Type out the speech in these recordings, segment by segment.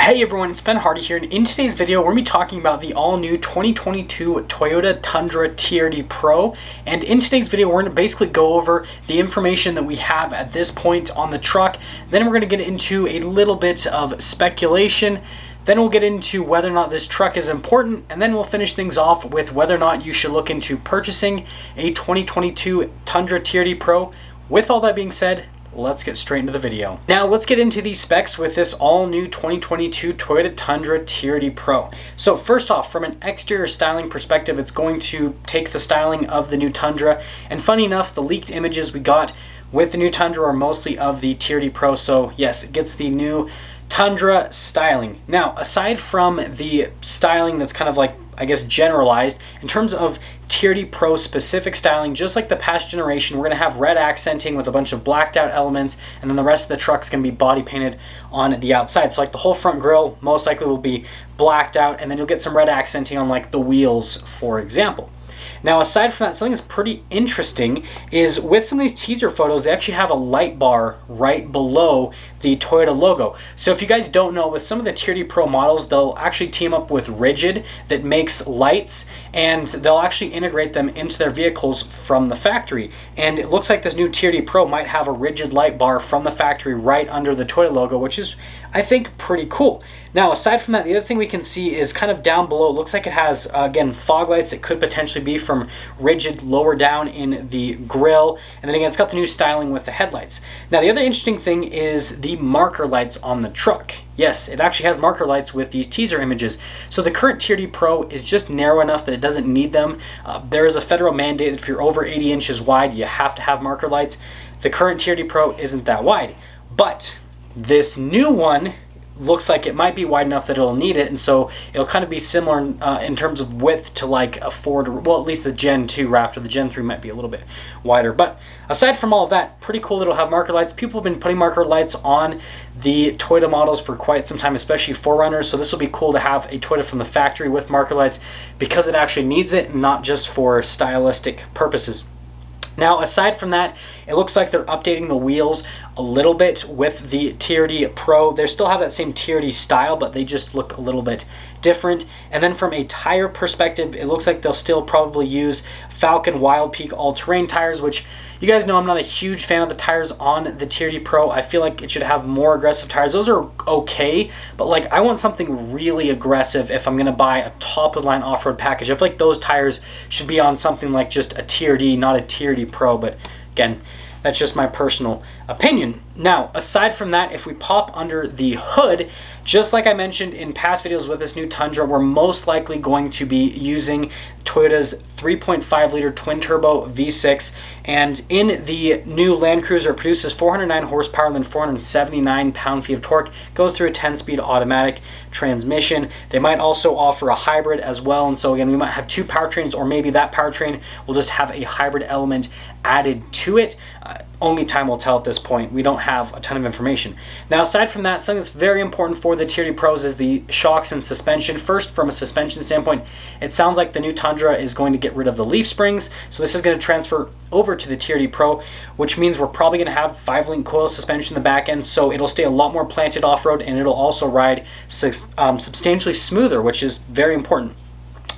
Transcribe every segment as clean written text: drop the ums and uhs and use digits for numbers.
Hey everyone, it's Ben Hardy here, and in today's video we're going to be talking about the all-new 2022 Toyota Tundra TRD Pro. And in today's video we're going to basically go over the information that we have at this point on the truck. Then we're going to get into a little bit of speculation. Then we'll get into whether or not this truck is important, and then we'll finish things off with whether or not you should look into purchasing a 2022 Tundra TRD Pro. With all that being said, let's get straight into the video. Now let's get into these specs with this all new 2022 Toyota Tundra TRD Pro. So first off, from an exterior styling perspective, it's going to take the styling of the new Tundra. And funny enough, the leaked images we got with the new Tundra are mostly of the TRD Pro. So yes, it gets the new Tundra styling. Now, aside from the styling that's kind of like, I guess, generalized, in terms of TRD Pro specific styling, just like the past generation, we're going to have red accenting with a bunch of blacked out elements, and then the rest of the truck's going to be body painted on the outside. So like the whole front grille most likely will be blacked out, and then you'll get some red accenting on like the wheels, for example. Now, aside from that, something that's pretty interesting is with some of these teaser photos, they actually have a light bar right below the Toyota logo. So if you guys don't know, with some of the TRD Pro models, they'll actually team up with Rigid that makes lights, and they'll actually integrate them into their vehicles from the factory. And it looks like this new TRD Pro might have a Rigid light bar from the factory right under the Toyota logo, which is, I think, pretty cool. Now, aside from that, the other thing we can see is kind of down below, it looks like it has, again, fog lights that could potentially be from Rigid lower down in the grille. And then again, it's got the new styling with the headlights. Now, the other interesting thing is the marker lights on the truck. Yes, it actually has marker lights with these teaser images. So the current TRD Pro is just narrow enough that it doesn't need them. There is a federal mandate that if you're over 80 inches wide, you have to have marker lights. The current TRD Pro isn't that wide, but this new one looks like it might be wide enough that it'll need it, and so it'll kind of be similar in terms of width to like a Ford, or well, at least the Gen 2 Raptor. The Gen 3 might be a little bit wider, but aside from all of that, pretty cool that it'll have marker lights. People have been putting marker lights on the Toyota models for quite some time, especially 4Runners, so this will be cool to have a Toyota from the factory with marker lights because it actually needs it, not just for stylistic purposes. Now, aside from that, it looks like they're updating the wheels a little bit with the TRD Pro. They still have that same TRD style, but they just look a little bit different. And then from a tire perspective, it looks like they'll still probably use Falcon Wild Peak all-terrain tires, which you guys know I'm not a huge fan of the tires on the TRD Pro. I feel like it should have more aggressive tires. Those are okay, but like I want something really aggressive if I'm going to buy a top-of-the-line off-road package. I feel like those tires should be on something like just a TRD, not a TRD Pro, but again, that's just my personal opinion. Now, aside from that, if we pop under the hood, just like I mentioned in past videos with this new Tundra, we're most likely going to be using Toyota's 3.5 liter twin turbo V6, and in the new Land Cruiser, it produces 409 horsepower and then 479 pound-feet of torque. Goes through a 10-speed automatic transmission. They might also offer a hybrid as well, and so again, we might have two powertrains, or maybe that powertrain will just have a hybrid element added to it. Only time will tell at this point. We don't have a ton of information. Now, aside from that, something that's very important for the TRD Pros is the shocks and suspension. First, from a suspension standpoint, it sounds like the new Tundra is going to get rid of the leaf springs, so this is going to transfer over to the TRD Pro, which means we're probably going to have 5-link coil suspension in the back end, so it'll stay a lot more planted off-road, and it'll also ride substantially smoother, which is very important.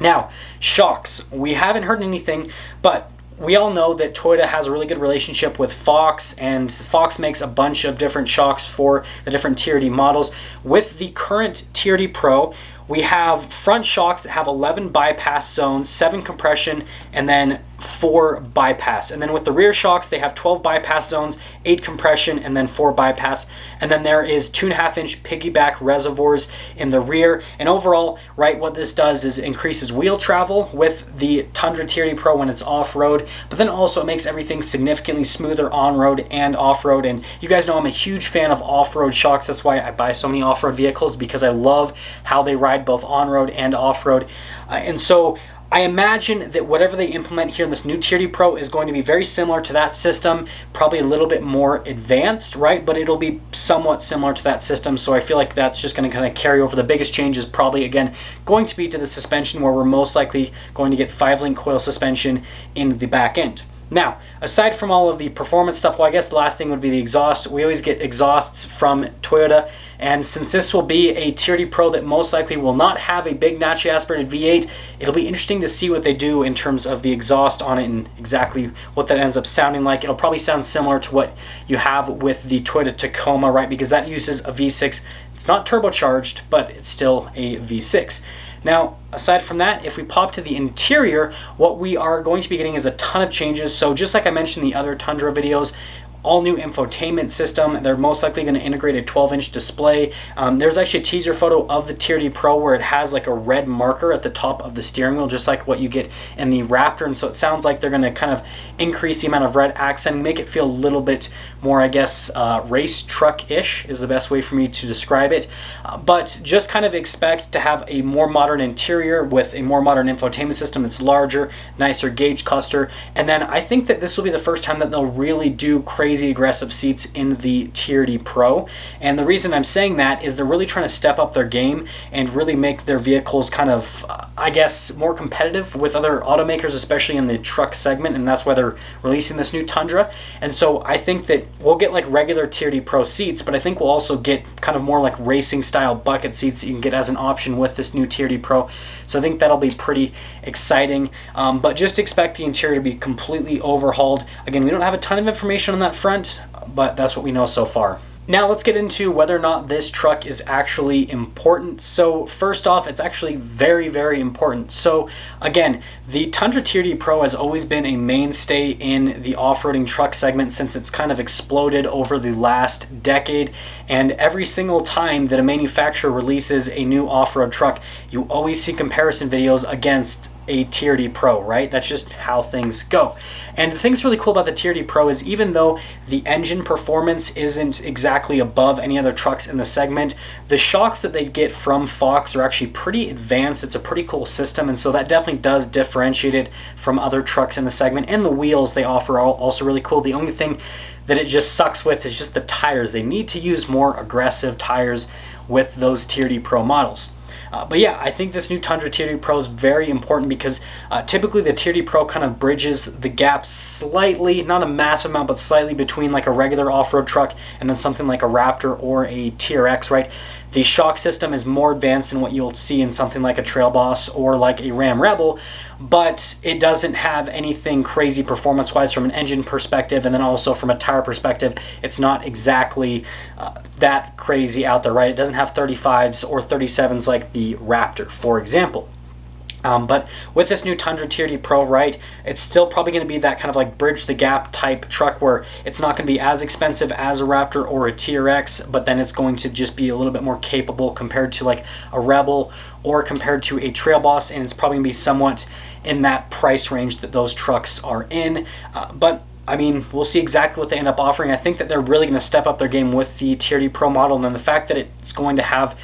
Now, shocks. We haven't heard anything, but we all know that Toyota has a really good relationship with Fox, and Fox makes a bunch of different shocks for the different TRD models. With the current TRD Pro, we have front shocks that have 11 bypass zones, 7 compression, and then 4 bypass. And then with the rear shocks, they have 12 bypass zones, 8 compression, and then 4 bypass. And then there is 2.5-inch piggyback reservoirs in the rear. And overall, right, what this does is increases wheel travel with the Tundra TRD Pro when it's off-road, but then also it makes everything significantly smoother on-road and off-road. And you guys know I'm a huge fan of off-road shocks. That's why I buy so many off-road vehicles, because I love how they ride both on-road and off-road. And so I imagine that whatever they implement here in this new TRD Pro is going to be very similar to that system, probably a little bit more advanced, right? But it'll be somewhat similar to that system, so I feel like that's just going to kind of carry over. The biggest change is probably, again, going to be to the suspension, where we're most likely going to get 5-link coil suspension in the back end. Now, aside from all of the performance stuff, well, I guess the last thing would be the exhaust. We always get exhausts from Toyota, and since this will be a TRD Pro that most likely will not have a big naturally aspirated V8, it'll be interesting to see what they do in terms of the exhaust on it and exactly what that ends up sounding like. It'll probably sound similar to what you have with the Toyota Tacoma, right? Because that uses a V6. It's not turbocharged, but it's still a V6. Now, aside from that, if we pop to the interior, what we are going to be getting is a ton of changes. So just like I mentioned in the other Tundra videos, all new infotainment system. They're most likely going to integrate a 12-inch display. There's actually a teaser photo of the TRD Pro where it has like a red marker at the top of the steering wheel, just like what you get in the Raptor. And so it sounds like they're going to kind of increase the amount of red accent and make it feel a little bit more, I guess, race truck-ish is the best way for me to describe it. But just kind of expect to have a more modern interior with a more modern infotainment system that's larger, nicer gauge cluster. And then I think that this will be the first time that they'll really do crazy aggressive seats in the TRD Pro. And the reason I'm saying that is they're really trying to step up their game and really make their vehicles kind of, I guess, more competitive with other automakers, especially in the truck segment, and that's why they're releasing this new Tundra. And so I think that we'll get like regular TRD Pro seats, but I think we'll also get kind of more like racing style bucket seats that you can get as an option with this new TRD Pro. So I think that'll be pretty exciting, but just expect the interior to be completely overhauled. Again, we don't have a ton of information on that front, but that's what we know so far. Now let's get into whether or not this truck is actually important. So first off, it's actually very, very important. So again, the Tundra TRD Pro has always been a mainstay in the off-roading truck segment since it's kind of exploded over the last decade. And every single time that a manufacturer releases a new off-road truck, you always see comparison videos against a TRD Pro, right? That's just how things go. And the thing that's really cool about the TRD Pro is even though the engine performance isn't exactly above any other trucks in the segment, the shocks that they get from Fox are actually pretty advanced. It's a pretty cool system, and so that definitely does differentiate it from other trucks in the segment. And the wheels they offer are also really cool. The only thing that it just sucks with is just the tires. They need to use more aggressive tires with those TRD Pro models. But yeah, I think this new Tundra TRD Pro is very important because typically the TRD Pro kind of bridges the gap slightly, not a massive amount, but slightly between like a regular off-road truck and then something like a Raptor or a TRX, right? The shock system is more advanced than what you'll see in something like a Trail Boss or like a Ram Rebel, but it doesn't have anything crazy performance-wise from an engine perspective, and then also from a tire perspective, it's not exactly that crazy out there, right? It doesn't have 35s or 37s like the Raptor, for example. But with this new Tundra TRD Pro, right, it's still probably going to be that kind of like bridge the gap type truck where it's not going to be as expensive as a Raptor or a TRX, but then it's going to just be a little bit more capable compared to like a Rebel or compared to a Trail Boss, and it's probably going to be somewhat in that price range that those trucks are in. But I mean, we'll see exactly what they end up offering. I think that they're really going to step up their game with the TRD Pro model, and then the fact that it's going to have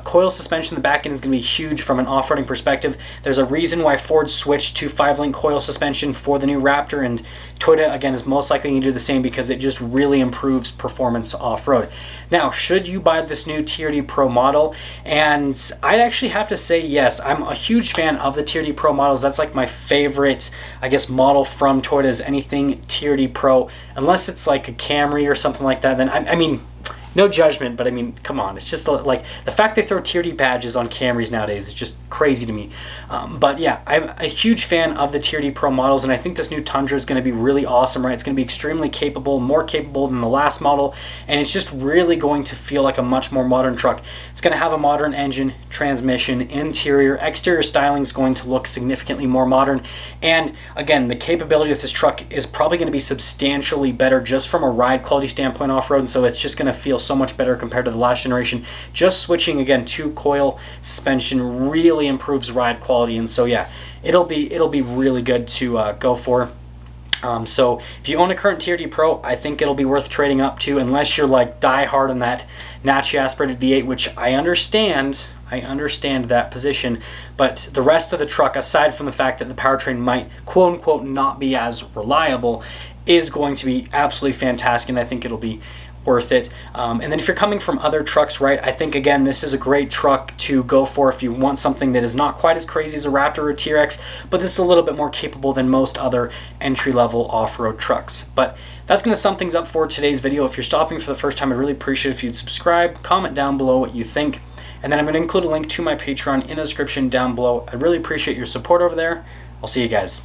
coil suspension in the back end is going to be huge from an off-roading perspective. There's a reason why Ford switched to 5-link coil suspension for the new Raptor, and Toyota, again, is most likely going to do the same because it just really improves performance off-road. Now, should you buy this new TRD Pro model? And I'd actually have to say yes. I'm a huge fan of the TRD Pro models. That's like my favorite, I guess, model from Toyota is anything TRD Pro, unless it's like a Camry or something like that. Then I mean, no judgment, but I mean, come on. It's just like the fact they throw TRD badges on Camrys nowadays is just crazy to me. But yeah, I'm a huge fan of the TRD Pro models, and I think this new Tundra is going to be really awesome, right? It's going to be extremely capable, more capable than the last model, and it's just really going to feel like a much more modern truck. It's going to have a modern engine, transmission, interior, exterior styling is going to look significantly more modern, and again, the capability of this truck is probably going to be substantially better just from a ride quality standpoint off-road, and so it's just going to feel so much better compared to the last generation. Just switching again to coil suspension really improves ride quality, and so yeah, it'll be really good to go for. So if you own a current TRD Pro, I think it'll be worth trading up to, unless you're like die hard on that naturally aspirated V8, which I understand that position, but the rest of the truck, aside from the fact that the powertrain might quote unquote not be as reliable, is going to be absolutely fantastic, and I think it'll be worth it. And then if you're coming from other trucks, right, I think again this is a great truck to go for if you want something that is not quite as crazy as a Raptor or TRX, but it's a little bit more capable than most other entry-level off-road trucks. But that's going to sum things up for today's video. If you're stopping for the first time, I'd really appreciate if you'd subscribe, comment down below what you think, and then I'm going to include a link to my Patreon in the description down below. I really appreciate your support over there. I'll see you guys.